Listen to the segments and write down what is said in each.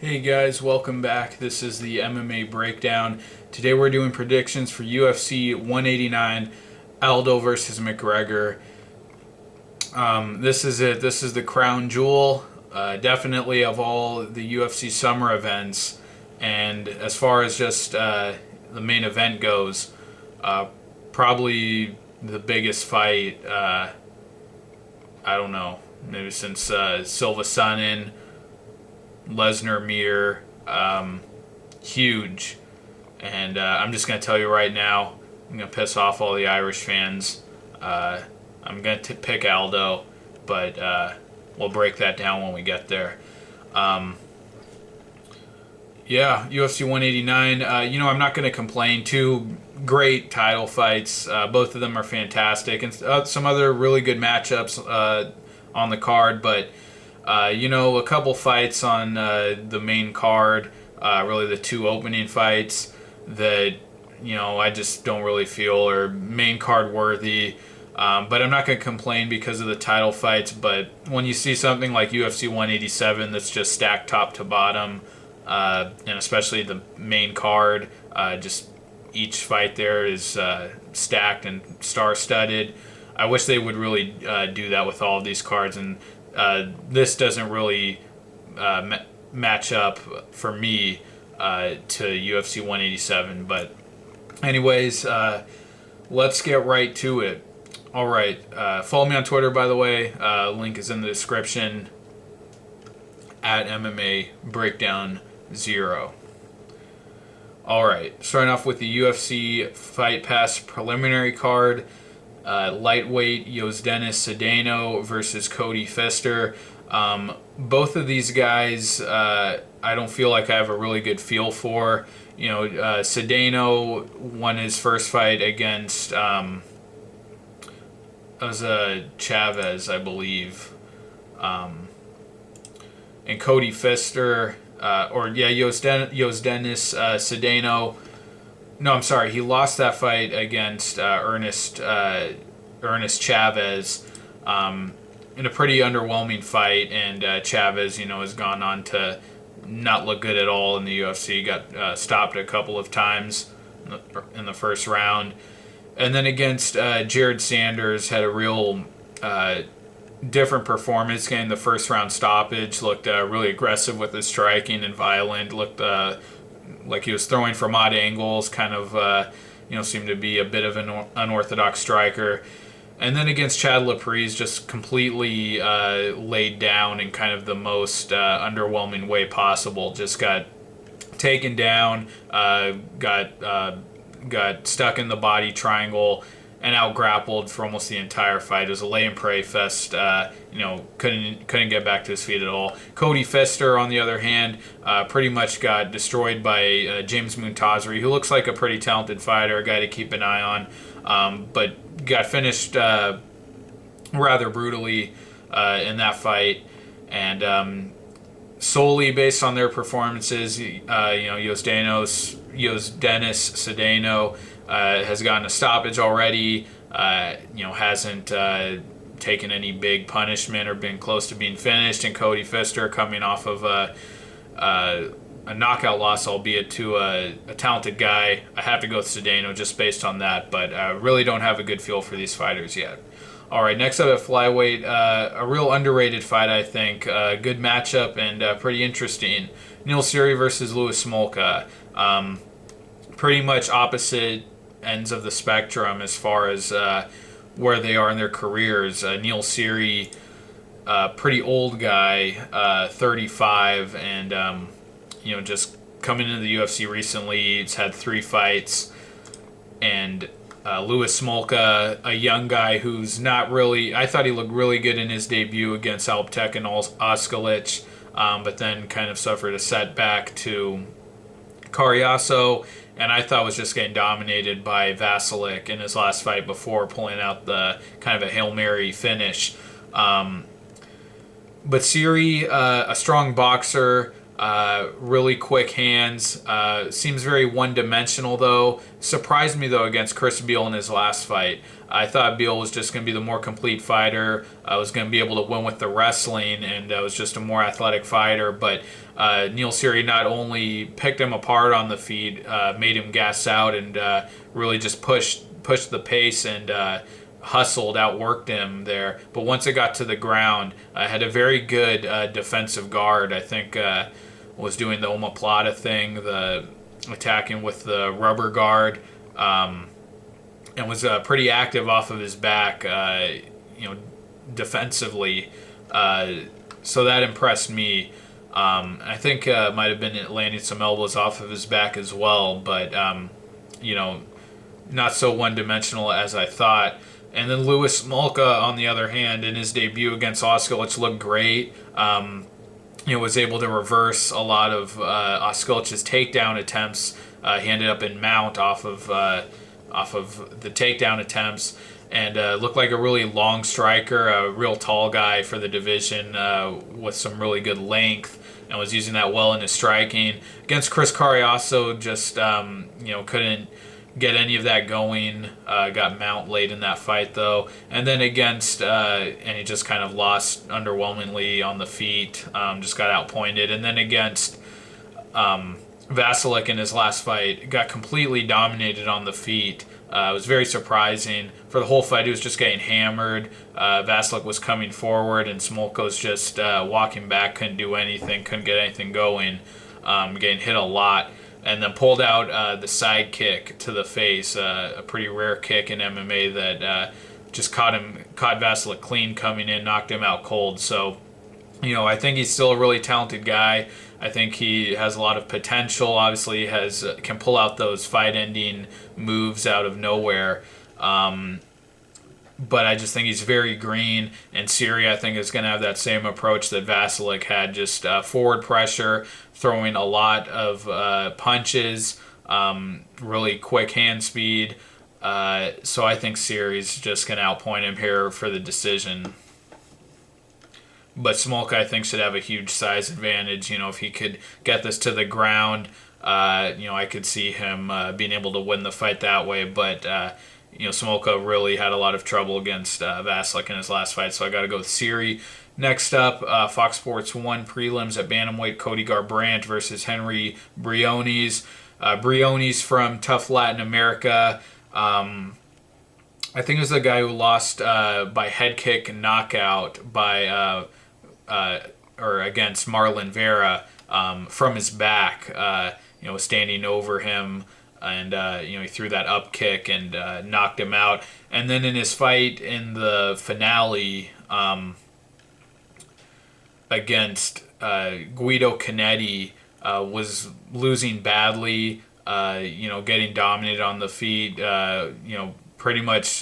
Hey guys, welcome back. This is the MMA Breakdown. Today we're doing predictions for UFC 189, Aldo versus McGregor. This is it. This is the crown jewel, definitely of all the UFC summer events. And as far as just the main event goes, probably the biggest fight, I don't know, maybe since Silva Sonnen, Lesnar Mir, huge. And I'm just going to tell you right now, I'm going to piss off all the Irish fans. I'm going to pick Aldo, but we'll break that down when we get there. Yeah, UFC 189, I'm not going to complain. Two great title fights. Both of them are fantastic. And some other really good matchups on the card, but a couple fights on the main card, really the two opening fights that, I just don't really feel are main card worthy. But I'm not going to complain because of the title fights. But when you see something like UFC 187 that's just stacked top to bottom, and especially the main card, just each fight there is stacked and star-studded. I wish they would really do that with all of these cards, and this doesn't really match up for me to UFC 187. But anyways, let's get right to it. All right, follow me on Twitter, by the way. Link is in the description, at MMA Breakdown 0. All right, starting off with the UFC Fight Pass preliminary card. Lightweight Yosdenis Cedeno versus Cody Pfister. Both of these guys, I don't feel like I have a really good feel for. Cedeno won his first fight against Chavez, I believe. And Cody Pfister, Yosdenis Cedeno. No, I'm sorry. He lost that fight against Ernest Chavez in a pretty underwhelming fight, and Chavez, has gone on to not look good at all in the UFC. Got stopped a couple of times in the first round, and then against Jared Sanders had a real different performance. Getting the first round stoppage, looked really aggressive with his striking and violent. Looked like he was throwing from odd angles, kind of, seemed to be a bit of an unorthodox striker. And then against Chad Laprise, just completely laid down in kind of the most underwhelming way possible. Just got taken down, got stuck in the body triangle, and out-grappled for almost the entire fight. It was a lay-and-pray fest. Couldn't get back to his feet at all. Cody Pfister, on the other hand, pretty much got destroyed by James Montazeri, who looks like a pretty talented fighter, a guy to keep an eye on, but got finished rather brutally in that fight. And solely based on their performances, Yosdenis Cedeno has gotten a stoppage already, hasn't taken any big punishment or been close to being finished, and Cody Pfister coming off of a knockout loss, albeit to a talented guy. I have to go with Cedeno just based on that, but I really don't have a good feel for these fighters yet. All right, next up at Flyweight, a real underrated fight, I think. Good matchup and pretty interesting. Seery versus Smolka. Pretty much opposite ends of the spectrum as far as where they are in their careers. Seery, pretty old guy, 35, and just coming into the UFC recently. He's had 3 fights, and Smolka, a young guy who's not really. I thought he looked really good in his debut against Alptek and Oskalic, but then kind of suffered a setback to Cariaso, and I thought was just getting dominated by Vasilik in his last fight before pulling out the kind of a Hail Mary finish. But Seery, a strong boxer, really quick hands, seems very one-dimensional though. Surprised me though against Chris Beal in his last fight. I thought Beal was just going to be the more complete fighter. I was going to be able to win with the wrestling, and was just a more athletic fighter. But Neil Seery not only picked him apart on the feet, made him gas out, and really just pushed the pace and hustled, outworked him there. But once it got to the ground, had a very good defensive guard. I think was doing the omoplata thing, the attacking with the rubber guard, and was pretty active off of his back, defensively. So that impressed me. I think might have been landing some elbows off of his back as well, but not so one-dimensional as I thought. And then Louis Smolka, on the other hand, in his debut against Oskilic, looked great. Was able to reverse a lot of Oskilic's takedown attempts. He ended up in mount off of the takedown attempts, and looked like a really long striker, a real tall guy for the division with some really good length, and was using that well in his striking. Against Chris Cariaso, just couldn't get any of that going. Got mount late in that fight though, and then against and he just kind of lost underwhelmingly on the feet. Just got outpointed, and then against Vasilik in his last fight, got completely dominated on the feet. It was very surprising. For the whole fight, he was just getting hammered. Vasilik was coming forward, and Smolka was just walking back, couldn't do anything, couldn't get anything going, getting hit a lot. And then pulled out the side kick to the face, a pretty rare kick in MMA that just caught Vasilik clean coming in, knocked him out cold. So, I think he's still a really talented guy. I think he has a lot of potential. Obviously, can pull out those fight-ending moves out of nowhere. But I just think he's very green, and Seery, I think, is going to have that same approach that Vasilik had, just forward pressure, throwing a lot of punches, really quick hand speed. So I think Seery's just going to outpoint him here for the decision. But Smolka, I think, should have a huge size advantage. If he could get this to the ground, I could see him being able to win the fight that way. But Smolka really had a lot of trouble against Vasilik in his last fight, so I got to go with Seery. Next up, Fox Sports 1 prelims at Bantamweight, Cody Garbrandt versus Henry Briones. Briones from tough Latin America. I think it was the guy who lost by head kick and knockout or against Marlon Vera from his back. Was standing over him, and he threw that up kick and knocked him out. And then in his fight in the finale against Guido Canetti, was losing badly, getting dominated on the feet, pretty much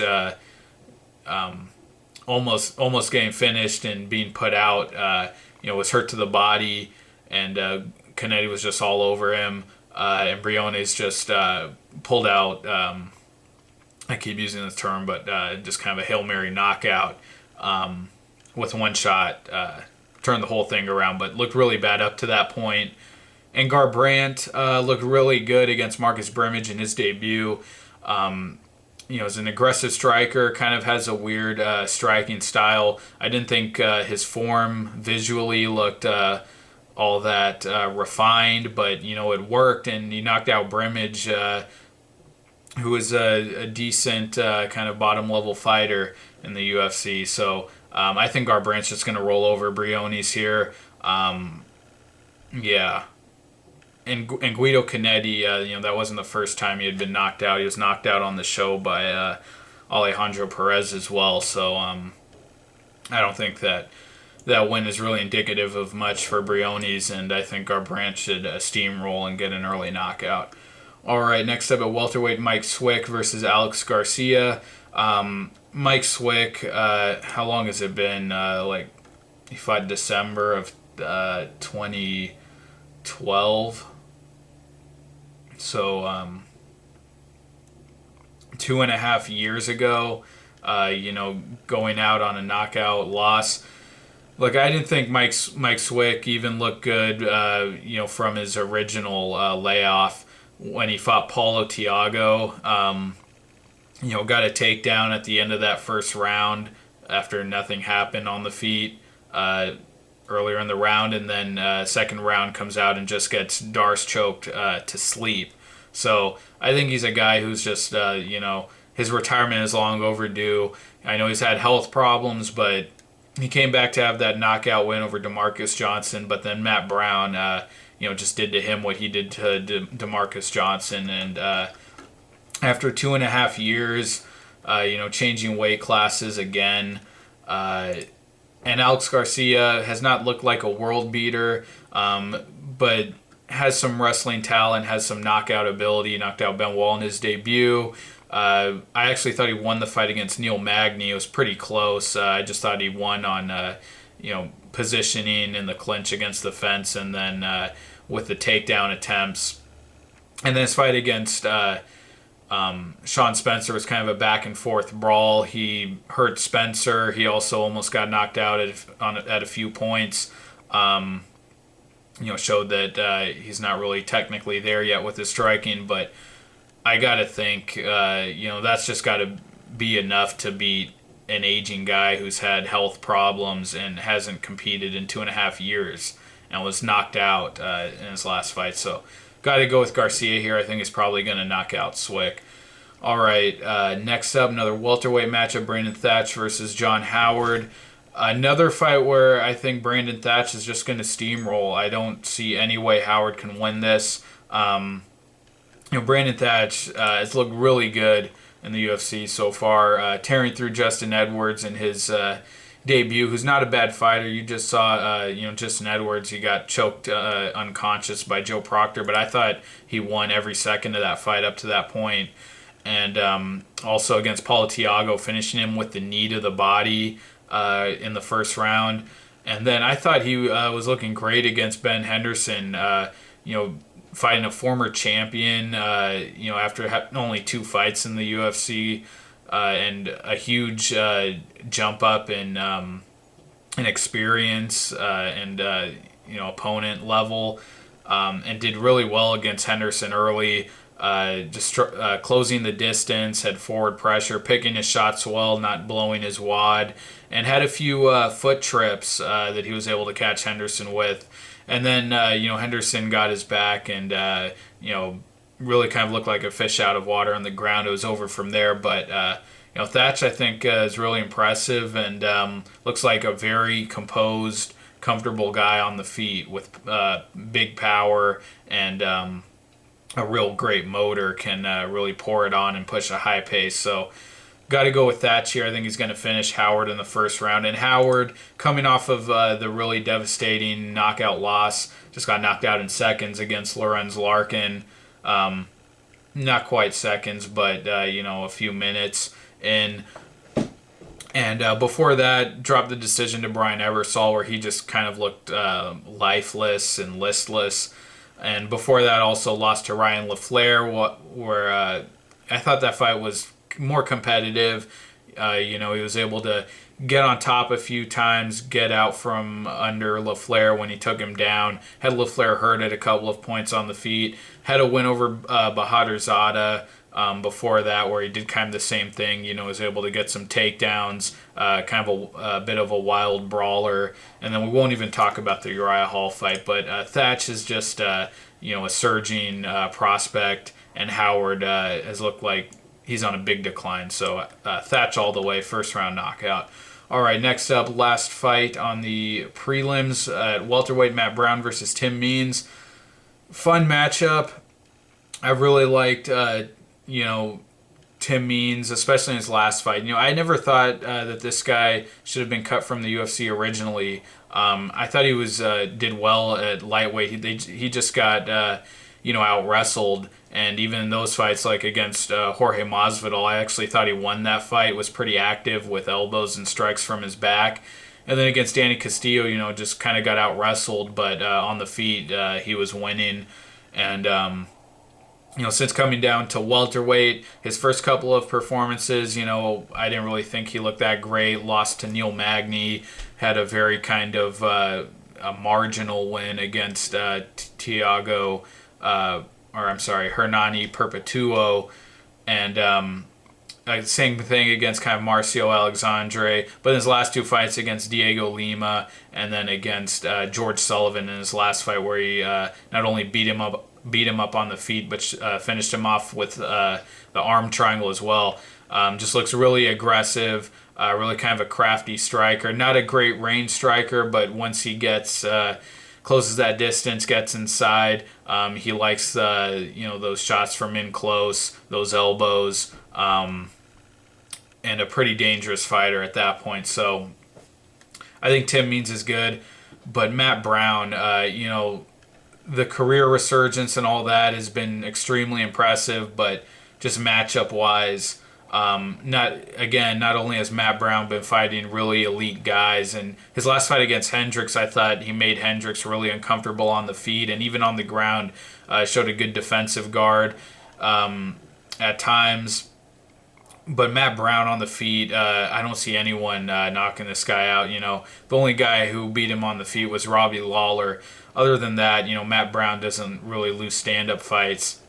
almost getting finished and being put out, was hurt to the body, and Canetti was just all over him. And Briones just pulled out, I keep using this term, but just kind of a Hail Mary knockout with one shot, turned the whole thing around, but looked really bad up to that point. And Garbrandt looked really good against Marcus Brimage in his debut. Is an aggressive striker, kind of has a weird striking style. I didn't think his form visually looked all that refined, but it worked, and he knocked out Brimage, who is a decent kind of bottom level fighter in the UFC. So I think Garbrandt's just going to roll over Briones here. Yeah. And Guido Canetti, that wasn't the first time he had been knocked out. He was knocked out on the show by Alejandro Perez as well. So I don't think that win is really indicative of much for Briones, and I think Garbrandt should steamroll and get an early knockout. All right, next up at welterweight, Mike Swick versus Alex Garcia. Mike Swick, how long has it been? He fought December of 2012. So 2.5 years ago, going out on a knockout loss. Look, I didn't think Mike Swick even looked good, from his original layoff when he fought Paulo Thiago. Got a takedown at the end of that first round after nothing happened on the feet. earlier in the round, and then second round comes out and just gets Darce choked to sleep. So I think he's a guy who's just, his retirement is long overdue. I know he's had health problems, but he came back to have that knockout win over DeMarcus Johnson, but then Matt Brown, just did to him what he did to DeMarcus Johnson. And after 2.5 years, changing weight classes again, and Alex Garcia has not looked like a world beater, but has some wrestling talent, has some knockout ability. He knocked out Ben Wall in his debut. I actually thought he won the fight against Neil Magny. It was pretty close. I just thought he won on, positioning in the clinch against the fence, and then with the takedown attempts. And then his fight against Sean Spencer was kind of a back and forth brawl. He hurt Spencer. He also almost got knocked out at a few points. Showed that he's not really technically there yet with his striking, but I gotta think, that's just gotta be enough to beat an aging guy who's had health problems and hasn't competed in 2.5 years and was knocked out in his last fight. So, gotta go with Garcia here. I think he's probably gonna knock out Swick. All right, next up, another welterweight matchup: Brandon Thatch versus John Howard. Another fight where I think Brandon Thatch is just going to steamroll. I don't see any way Howard can win this. Brandon Thatch has looked really good in the UFC so far, tearing through Justin Edwards in his debut, who's not a bad fighter. You just saw, Justin Edwards, he got choked unconscious by Joe Proctor, but I thought he won every second of that fight up to that point. And also against Paulo Thiago, finishing him with the knee to the body in the first round. And then I thought he was looking great against Ben Henderson, fighting a former champion, after only 2 fights in the UFC, and a huge jump up in experience and opponent level, and did really well against Henderson early. Closing the distance, had forward pressure, picking his shots well, not blowing his wad, and had a few foot trips that he was able to catch Henderson with. And then, Henderson got his back and, really kind of looked like a fish out of water on the ground. It was over from there. But, Thatch, I think, is really impressive and looks like a very composed, comfortable guy on the feet with big power and a real great motor, can really pour it on and push a high pace. So got to go with Thatch here. I think he's going to finish Howard in the first round. And Howard, coming off of the really devastating knockout loss, just got knocked out in seconds against Lorenz Larkin. Not quite seconds, but, a few minutes in. And before that, dropped the decision to Brian Ebersol, where he just kind of looked lifeless and listless. And before that, also lost to Ryan LaFleur, where I thought that fight was more competitive. He was able to get on top a few times, get out from under LaFleur when he took him down. Had LaFleur hurt at a couple of points on the feet. Had a win over Bahadur Zada before that, where he did kind of the same thing. Was able to get some takedowns, kind of a bit of a wild brawler. And then we won't even talk about the Uriah Hall fight, but Thatch is just a surging prospect, and Howard has looked like he's on a big decline. So Thatch all the way, first round knockout. All right, next up, last fight on the prelims at welterweight: Matt Brown versus Tim Means. Fun matchup. I really liked Tim Means, especially in his last fight. I never thought that this guy should have been cut from the UFC originally. I thought he did well at lightweight. He just got out wrestled, and even in those fights, like against Jorge Masvidal, I actually thought he won that fight. Was pretty active with elbows and strikes from his back. And then against Danny Castillo, just kind of got out wrestled, but on the feet he was winning. And since coming down to welterweight, his first couple of performances, I didn't really think he looked that great. Lost to Neil Magny, had a very kind of a marginal win against Hernani Perpetuo, and Same thing against kind of Marcio Alexandre, but in his last 2 fights against Diego Lima and then against George Sullivan in his last fight, where he not only beat him up on the feet, but finished him off with the arm triangle as well. Just looks really aggressive, really kind of a crafty striker. Not a great range striker, but once he gets closes that distance, gets inside, he likes those shots from in close, those elbows. And a pretty dangerous fighter at that point. So I think Tim Means is good, but Matt Brown, the career resurgence and all that has been extremely impressive, but just matchup wise, not only has Matt Brown been fighting really elite guys, and his last fight against Hendricks, I thought he made Hendricks really uncomfortable on the feet and even on the ground, showed a good defensive guard at times. But Matt Brown on the feet, I don't see anyone knocking this guy out. The only guy who beat him on the feet was Robbie Lawler. Other than that, Matt Brown doesn't really lose stand-up fights.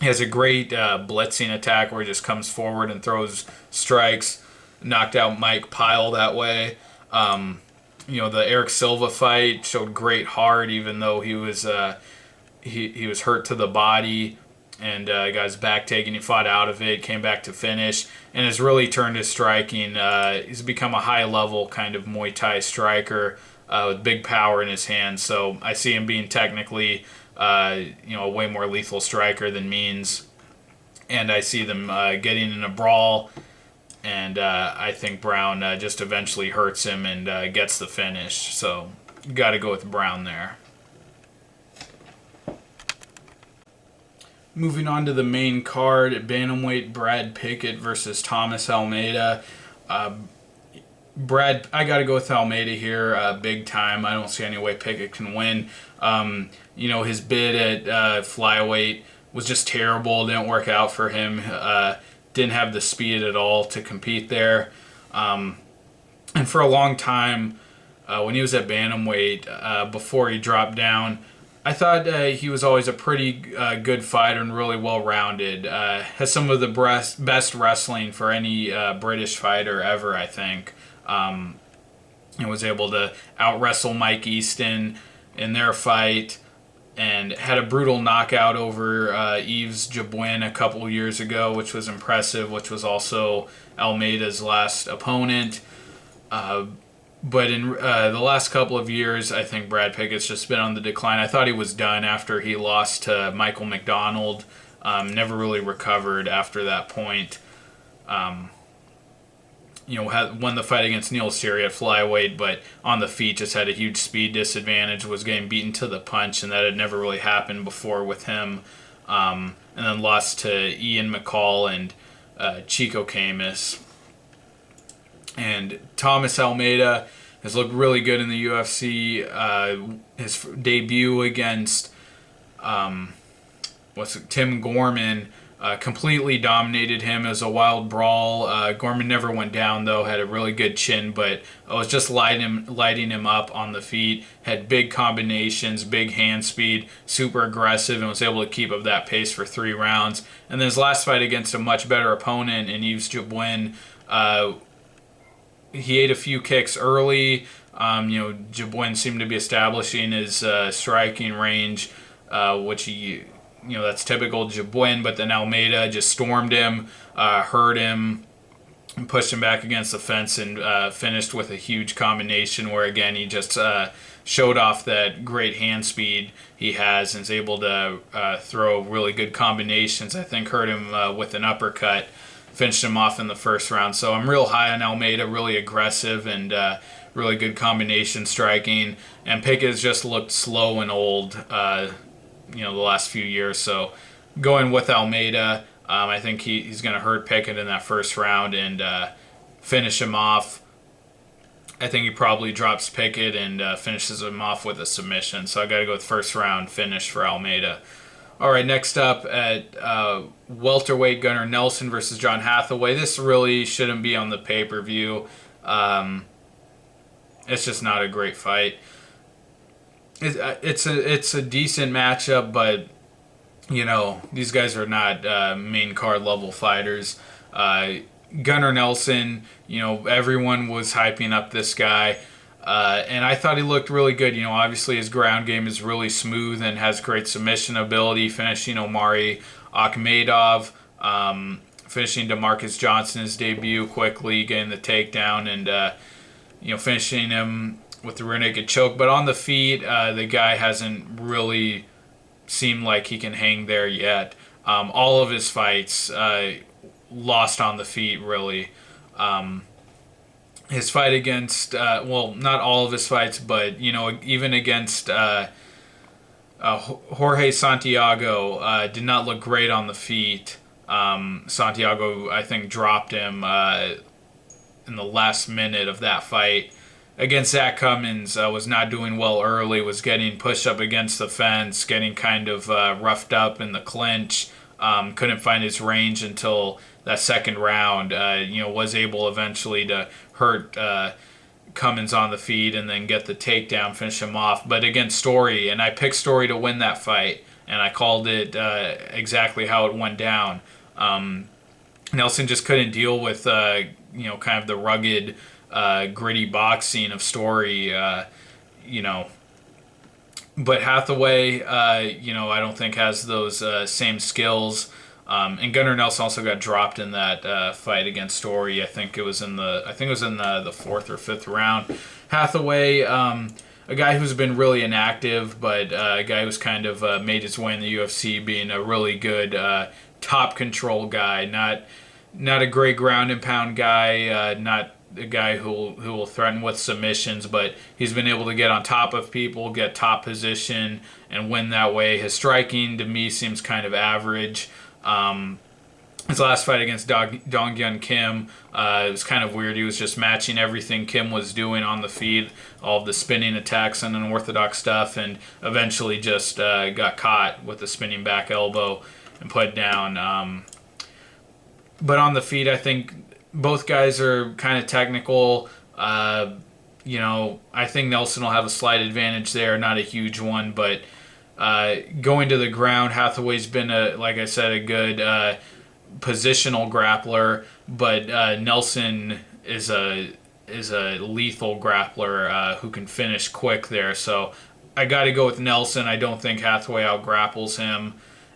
He has a great blitzing attack where he just comes forward and throws strikes. Knocked out Mike Pyle that way. The Eric Silva fight showed great heart, even though he was he was hurt to the body. And got his back taken. He fought out of it, came back to finish, and has really turned his striking. He's become a high-level kind of Muay Thai striker with big power in his hands. So I see him being technically, a way more lethal striker than Means. And I see them getting in a brawl, and I think Brown just eventually hurts him and gets the finish. So got to go with Brown there. Moving on to the main card, Bantamweight, Brad Pickett versus Thomas Almeida. I got to go with Almeida here, big time. I don't see any way Pickett can win. His bid at Flyweight was just terrible. Didn't work out for him. Didn't have the speed at all to compete there. And for a long time, when he was at Bantamweight, before he dropped down, I thought he was always a pretty good fighter and really well-rounded. Has some of the best wrestling for any British fighter ever, I think. Was able to out-wrestle Mike Easton in their fight and had a brutal knockout over Yves Jabouin a couple years ago, which was impressive, which was also Almeida's last opponent. But in the last couple of years, I think Brad Pickett's just been on the decline. I thought he was done after he lost to Michael McDonald. Never really recovered after that point. Won the fight against Neil Seery at Flyweight, but on the feet just had a huge speed disadvantage, was getting beaten to the punch, and that had never really happened before with him. And then lost to Ian McCall and Chico Camus. And Thomas Almeida has looked really good in the UFC. His debut against Tim Gorman completely dominated him. It was a wild brawl. Gorman never went down, though. Had a really good chin, but was just lighting him up on the feet. Had big combinations, big hand speed, super aggressive, and was able to keep up that pace for 3 rounds. And then his last fight against a much better opponent in Yves Jabouin, he ate a few kicks early. Jabouin seemed to be establishing his striking range, which he, that's typical Jabouin. But then Almeida just stormed him, hurt him, and pushed him back against the fence, and finished with a huge combination where, again, he just showed off that great hand speed he has and is able to throw really good combinations. I think hurt him with an uppercut. Finished him off in the first round. So I'm real high on Almeida, really aggressive and really good combination striking. And Pickett has just looked slow and old, the last few years. So going with Almeida, I think he's going to hurt Pickett in that first round and finish him off. I think he probably drops Pickett and finishes him off with a submission. So I got to go with first round finish for Almeida. All right, next up at welterweight, Gunnar Nelson versus John Hathaway. This really shouldn't be on the pay-per-view. It's just not a great fight. It's a decent matchup, but these guys are not main card level fighters. Gunnar Nelson, everyone was hyping up this guy. And I thought he looked really good. Obviously his ground game is really smooth and has great submission ability, finishing Omari Akhmedov, finishing DeMarcus Johnson's debut quickly, getting the takedown, and finishing him with the rear naked choke. But on the feet, the guy hasn't really seemed like he can hang there yet. All of his fights lost on the feet, really. His fight against, not all of his fights, but, even against Jorge Santiago, did not look great on the feet. Santiago, I think, dropped him in the last minute of that fight. Against Zach Cummins, was not doing well early, was getting pushed up against the fence, getting kind of roughed up in the clinch, couldn't find his range until that second round, was able eventually to hurt Cummins on the feet and then get the takedown, finish him off. But against Story, and I picked Story to win that fight, and I called it exactly how it went down. Nelson just couldn't deal with, kind of the rugged, gritty boxing of Story, But Hathaway, I don't think has those same skills. And Gunnar Nelson also got dropped in that fight against Story. I think it was in the fourth or fifth round. Hathaway, a guy who's been really inactive, but a guy who's kind of made his way in the UFC, being a really good top control guy. Not a great ground and pound guy. Not a guy who will threaten with submissions, but he's been able to get on top of people, get top position, and win that way. His striking, to me, seems kind of average. His last fight against Donghyun Kim, it was kind of weird. He was just matching everything Kim was doing on the feet, all of the spinning attacks and unorthodox stuff, and eventually just got caught with the spinning back elbow and put down. But on the feet, I think both guys are kind of technical. I think Nelson will have a slight advantage there, not a huge one, but going to the ground, Hathaway's been like I said, a good positional grappler, but Nelson is a lethal grappler who can finish quick there. So I got to go with Nelson. I don't think Hathaway out-grapples him,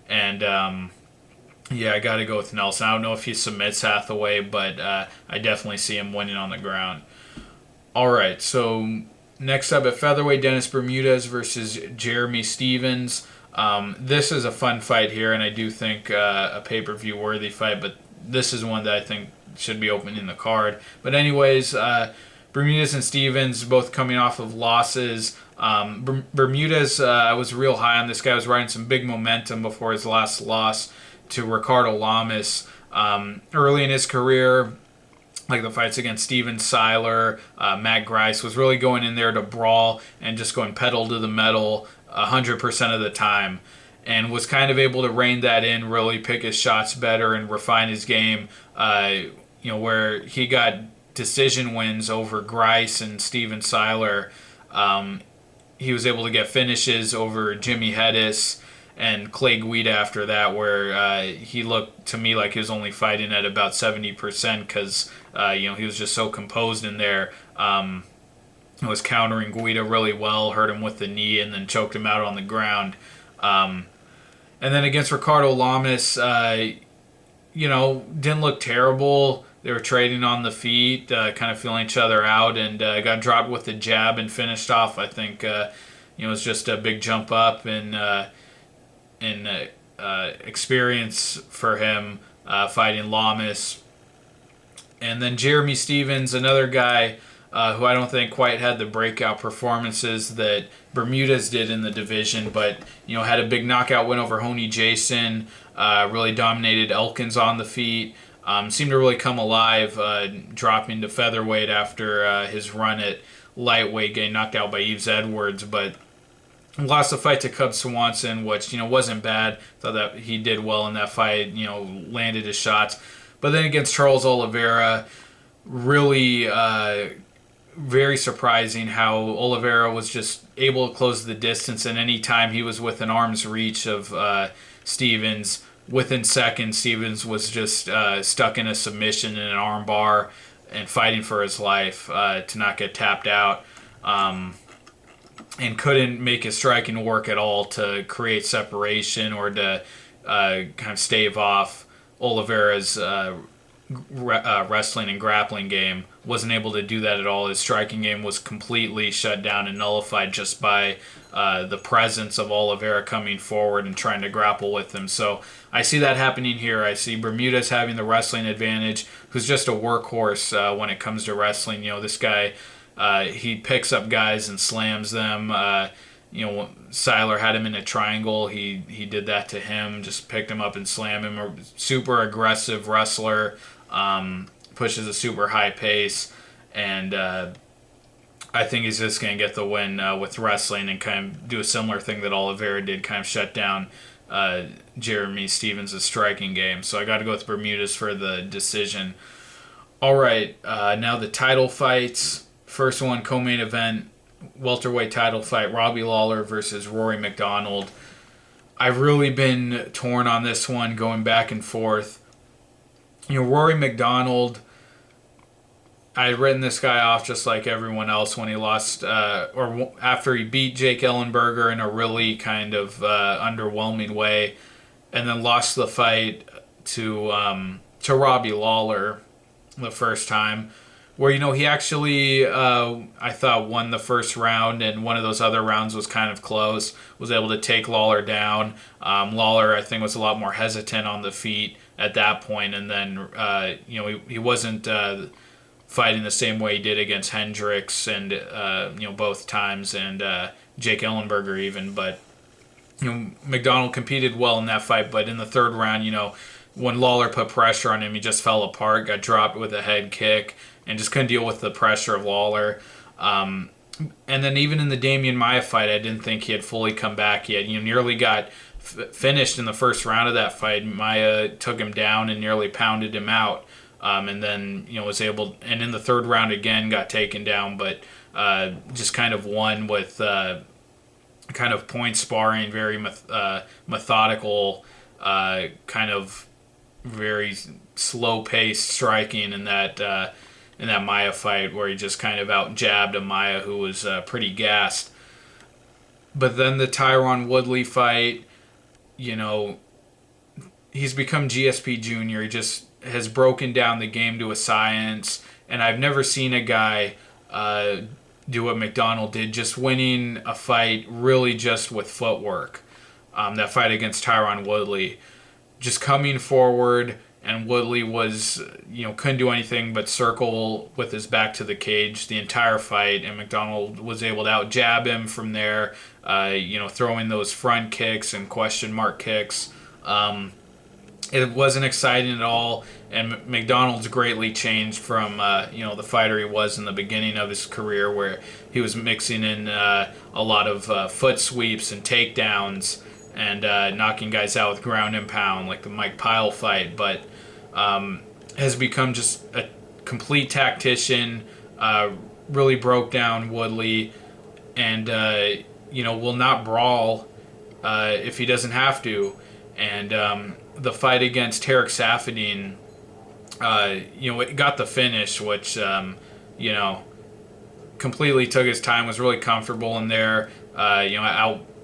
and I got to go with Nelson. I don't know if he submits Hathaway, but I definitely see him winning on the ground. All right, so next up at featherweight, Dennis Bermudez versus Jeremy Stephens. This is a fun fight here, and I do think a pay-per-view worthy fight, but this is one that I think should be opening the card. But anyways, Bermudez and Stephens both coming off of losses. Bermudez, I was real high on this guy. I was riding some big momentum before his last loss to Ricardo Lamas. Early in his career, like the fights against Steven Seiler, Matt Grice, was really going in there to brawl and just going pedal to the metal 100% of the time, and was kind of able to rein that in, really pick his shots better and refine his game, where he got decision wins over Grice and Steven Seiler. He was able to get finishes over Jimmy Hedis and Clay Guida after that, where he looked to me like he was only fighting at about 70% because he was just so composed in there. Was countering Guida really well, hurt him with the knee, and then choked him out on the ground. And then against Ricardo Lamas, didn't look terrible. They were trading on the feet, kind of feeling each other out, and got dropped with the jab and finished off. I think it was just a big jump up in experience for him fighting Lamas. And then Jeremy Stephens, another guy who I don't think quite had the breakout performances that Bermudez did in the division, but had a big knockout win over Honey Jason, really dominated Elkins on the feet, seemed to really come alive, dropping to featherweight after his run at lightweight, getting knocked out by Yves Edwards, but lost the fight to Cub Swanson, which wasn't bad. Thought that he did well in that fight, landed his shots. But then against Charles Oliveira, really very surprising how Oliveira was just able to close the distance, and any time he was within arm's reach of Stephens within seconds, Stevens was just stuck in a submission in an arm bar and fighting for his life to not get tapped out. And couldn't make his striking work at all to create separation or to kind of stave off Oliveira's wrestling and grappling game. Wasn't able to do that at all. His striking game was completely shut down and nullified just by the presence of Oliveira coming forward and trying to grapple with him. So I see that happening here. I see Bermudez having the wrestling advantage, who's just a workhorse when it comes to wrestling. This guy, he picks up guys and slams them. Seiler had him in a triangle. He did that to him, just picked him up and slammed him. A super aggressive wrestler, pushes a super high pace, and I think he's just going to get the win with wrestling and kind of do a similar thing that Oliveira did, kind of shut down Jeremy Stevens' striking game. So I got to go with Bermudez for the decision. All right, now the title fights. First one, co-main event, welterweight title fight, Robbie Lawler versus Rory MacDonald. I've really been torn on this one, going back and forth. Rory MacDonald, I had written this guy off just like everyone else when he lost, or after he beat Jake Ellenberger in a really kind of underwhelming way, and then lost the fight to Robbie Lawler the first time, where he actually I thought won the first round, and one of those other rounds was kind of close. Was able to take Lawler down. Lawler, I think, was a lot more hesitant on the feet at that point, and then he wasn't fighting the same way he did against Hendricks and both times, and Jake Ellenberger even. But MacDonald competed well in that fight, but in the third round, when Lawler put pressure on him, he just fell apart, got dropped with a head kick, and just couldn't deal with the pressure of Lawler. And then even in the Damian Maia fight, I didn't think he had fully come back yet. Nearly got finished in the first round of that fight. Maia took him down and nearly pounded him out. And then, was able, and in the third round again, got taken down, but just kind of won with kind of point sparring, very methodical, kind of very slow-paced striking in that Maia fight, where he just kind of out-jabbed a Maia who was pretty gassed. But then the Tyron Woodley fight, he's become GSP Jr. He just has broken down the game to a science, and I've never seen a guy do what MacDonald did, just winning a fight really just with footwork. That fight against Tyron Woodley, just coming forward, and Woodley was, couldn't do anything but circle with his back to the cage the entire fight, and MacDonald was able to out-jab him from there, throwing those front kicks and question mark kicks. It wasn't exciting at all, and MacDonald's greatly changed from the fighter he was in the beginning of his career, where he was mixing in a lot of foot sweeps and takedowns and knocking guys out with ground and pound, like the Mike Pyle fight, but has become just a complete tactician, really broke down Woodley, and will not brawl if he doesn't have to. And the fight against Tarek Saffiedine, it got the finish, which, completely took his time, was really comfortable in there,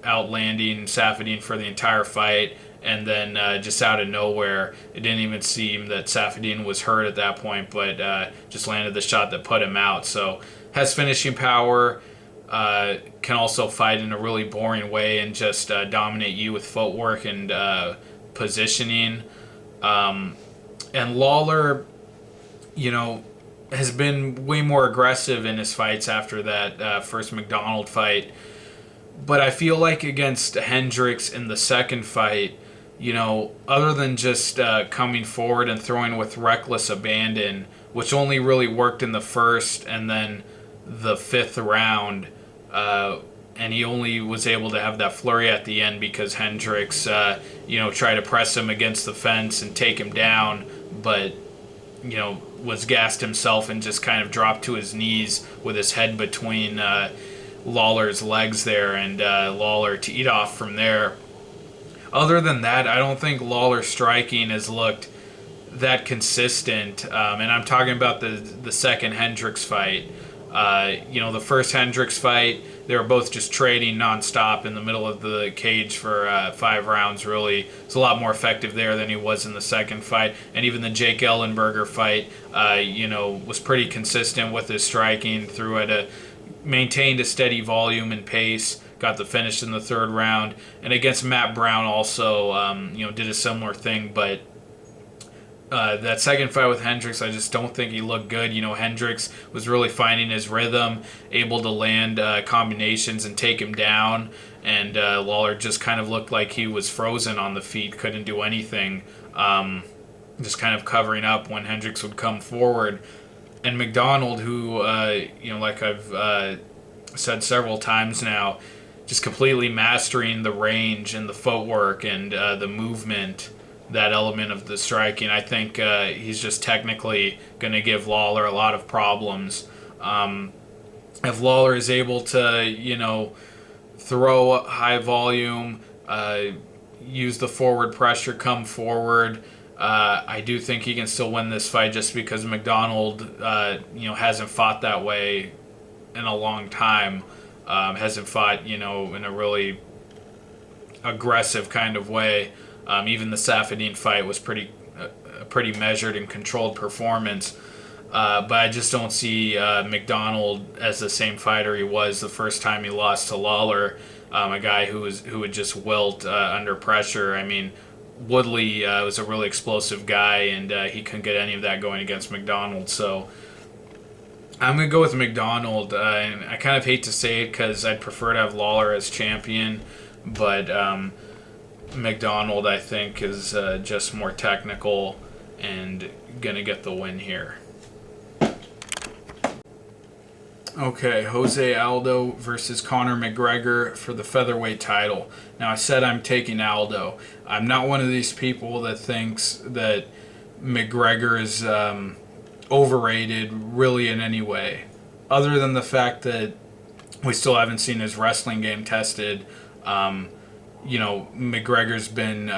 outlanding Saffiedine for the entire fight. And then just out of nowhere, it didn't even seem that Saffiedine was hurt at that point, but just landed the shot that put him out. So has finishing power, can also fight in a really boring way and just dominate you with footwork and positioning. And Lawler, has been way more aggressive in his fights after that first MacDonald fight. But I feel like against Hendricks in the second fight, other than just coming forward and throwing with reckless abandon, which only really worked in the first and then the fifth round, and he only was able to have that flurry at the end because Hendricks, tried to press him against the fence and take him down, but, was gassed himself and just kind of dropped to his knees with his head between Lawler's legs there, and Lawler teed off from there. Other than that, I don't think Lawler's striking has looked that consistent. And I'm talking about the second Hendricks fight. The first Hendricks fight, they were both just trading nonstop in the middle of the cage for 5 rounds, really. It's a lot more effective there than he was in the second fight. And even the Jake Ellenberger fight, was pretty consistent with his striking, maintained a steady volume and pace, got the finish in the third round. And against Matt Brown also, did a similar thing, but that second fight with Hendricks, I just don't think he looked good. Hendricks was really finding his rhythm, able to land combinations and take him down, and Lawler just kind of looked like he was frozen on the feet, couldn't do anything, just kind of covering up when Hendricks would come forward. And MacDonald, who, like I've said several times now, just completely mastering the range and the footwork and the movement, that element of the striking. I think he's just technically going to give Lawler a lot of problems. If Lawler is able to, throw high volume, use the forward pressure, come forward, I do think he can still win this fight just because MacDonald, hasn't fought that way in a long time. Hasn't fought, in a really aggressive kind of way. Even the Saffiedine fight was a pretty measured and controlled performance. But I just don't see MacDonald as the same fighter he was the first time he lost to Lawler, a guy who would just wilt under pressure. I mean, Woodley was a really explosive guy, and he couldn't get any of that going against MacDonald. So I'm going to go with MacDonald. And I kind of hate to say it because I'd prefer to have Lawler as champion, but MacDonald, I think, is just more technical and going to get the win here. Okay, Jose Aldo versus Conor McGregor for the featherweight title. Now, I said I'm taking Aldo. I'm not one of these people that thinks that McGregor is overrated really in any way, other than the fact that we still haven't seen his wrestling game tested. McGregor's been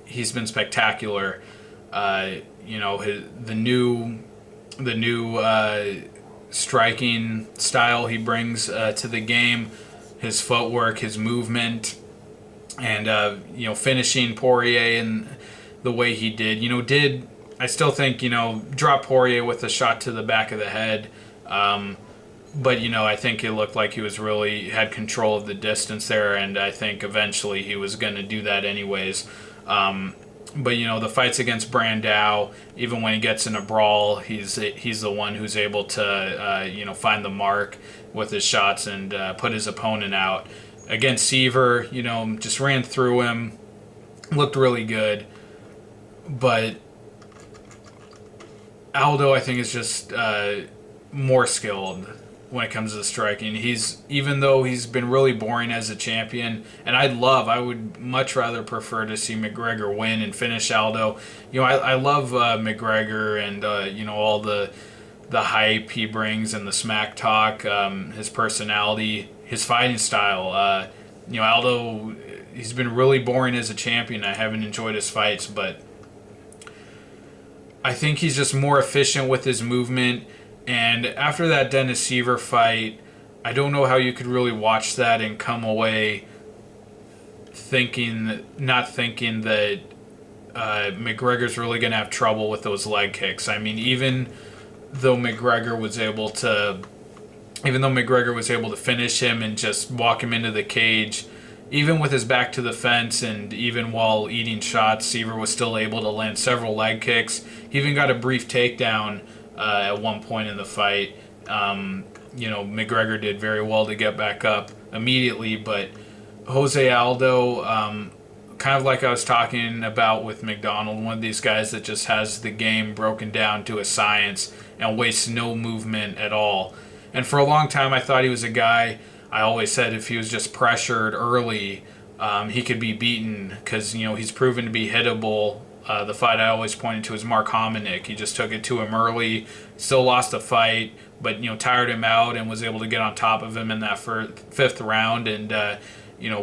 he's been spectacular. The new striking style he brings to the game, his footwork, his movement, and finishing Poirier in the way he did. I still think drop Poirier with a shot to the back of the head. But, I think it looked like he had control of the distance there, and I think eventually he was going to do that anyways. But, the fights against Brandao, even when he gets in a brawl, he's the one who's able to, find the mark with his shots and put his opponent out. Against Seever, just ran through him, looked really good. But Aldo, I think, is just more skilled when it comes to striking. Even though he's been really boring as a champion, and I would much rather prefer to see McGregor win and finish Aldo. I love McGregor and all the hype he brings and the smack talk, his personality, his fighting style. Aldo, he's been really boring as a champion. I haven't enjoyed his fights, but I think he's just more efficient with his movement. And after that Dennis Seaver fight, I don't know how you could really watch that and come away not thinking that McGregor's really going to have trouble with those leg kicks. I mean, even though McGregor was able to finish him and just walk him into the cage, even with his back to the fence and even while eating shots, Seaver was still able to land several leg kicks. He even got a brief takedown at one point in the fight. McGregor did very well to get back up immediately, but Jose Aldo, kind of like I was talking about with MacDonald, one of these guys that just has the game broken down to a science and wastes no movement at all. And for a long time, I thought he was a guy, I always said if he was just pressured early, he could be beaten because, he's proven to be hittable. The fight I always pointed to is Mark Hominick. He just took it to him early, still lost the fight, but, tired him out and was able to get on top of him in that fifth round and,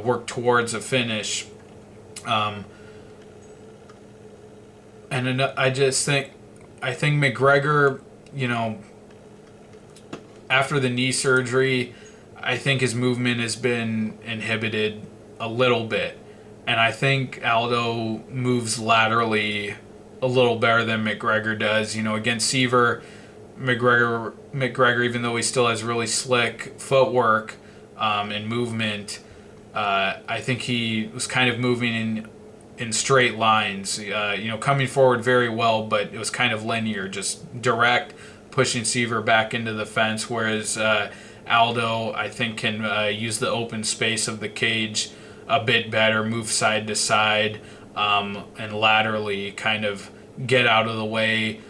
work towards a finish. Um, and I think McGregor, after the knee surgery, I think his movement has been inhibited a little bit. And I think Aldo moves laterally a little better than McGregor does. Against Seever, McGregor, even though he still has really slick footwork and movement, I think he was kind of moving in straight lines. Coming forward very well, but it was kind of linear, just direct, pushing Seever back into the fence. Whereas Aldo, I think, can use the open space of the cage a bit better, move side to side, and laterally kind of get out of the way,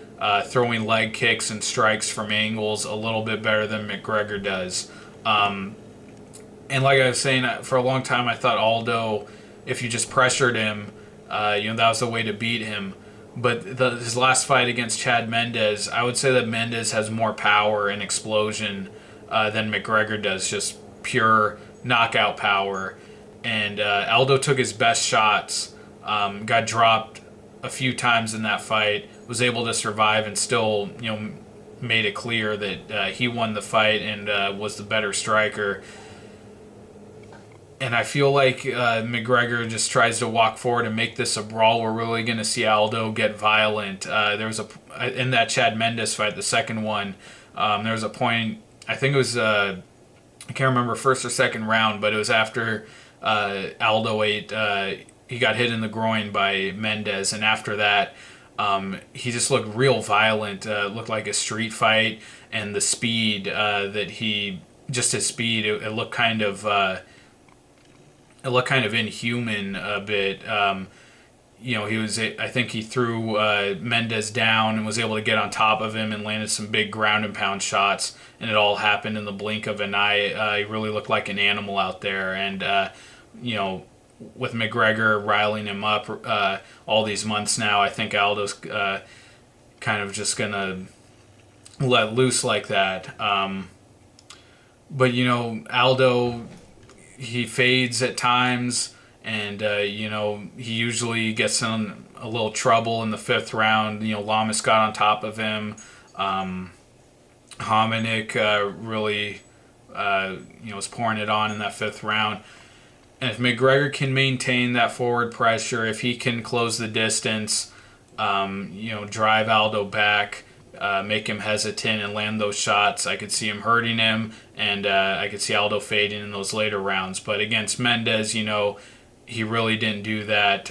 throwing leg kicks and strikes from angles a little bit better than McGregor does. And like I was saying, for a long time I thought Aldo, if you just pressured him, that was the way to beat him. But his last fight against Chad Mendes, I would say that Mendes has more power and explosion than McGregor does, just pure knockout power. And Aldo took his best shots, got dropped a few times in that fight, was able to survive, and still, made it clear that he won the fight and was the better striker. And I feel like McGregor just tries to walk forward and make this a brawl. We're really going to see Aldo get violent. There was in that Chad Mendes fight, the second one, there was a point, I think it was, I can't remember, first or second round, but it was after Aldo he got hit in the groin by Mendes, and after that, he just looked real violent. Looked like a street fight, and the speed his speed, it looked kind of inhuman a bit. I think he threw Mendes down and was able to get on top of him and landed some big ground and pound shots, and it all happened in the blink of an eye. He really looked like an animal out there, and with McGregor riling him up all these months now, I think Aldo's kind of just gonna let loose like that. But Aldo, he fades at times, and he usually gets in a little trouble in the fifth round. Lamas got on top of him. Hominick really was pouring it on in that fifth round. And if McGregor can maintain that forward pressure, if he can close the distance, drive Aldo back, make him hesitant and land those shots, I could see him hurting him, and I could see Aldo fading in those later rounds. But against Mendes, he really didn't do that.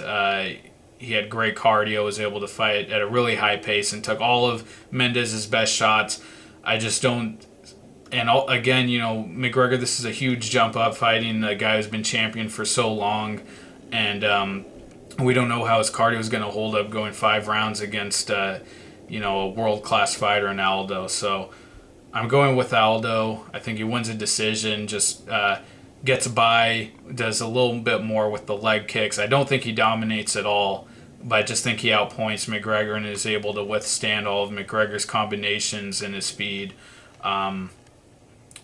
He had great cardio, was able to fight at a really high pace, and took all of Mendez's best shots. I just don't... And again, McGregor, this is a huge jump up, fighting a guy who's been champion for so long, and we don't know how his cardio is going to hold up going 5 rounds against a world-class fighter in Aldo. So I'm going with Aldo. I think he wins a decision, just gets by, does a little bit more with the leg kicks. I don't think he dominates at all, but I just think he outpoints McGregor and is able to withstand all of McGregor's combinations and his speed.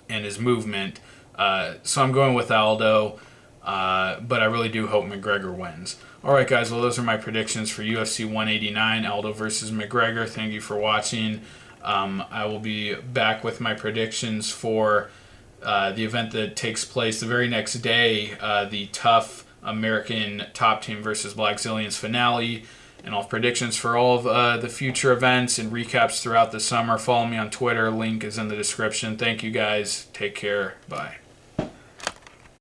And his movement. So I'm going with Aldo, but I really do hope McGregor wins. Alright guys, well those are my predictions for UFC 189, Aldo versus McGregor. Thank you for watching. I will be back with my predictions for the event that takes place the very next day, the Tough American Top Team versus Black Zillions finale. And I'll have predictions for all of the future events and recaps throughout the summer. Follow me on Twitter. Link is in the description. Thank you guys. Take care. Bye.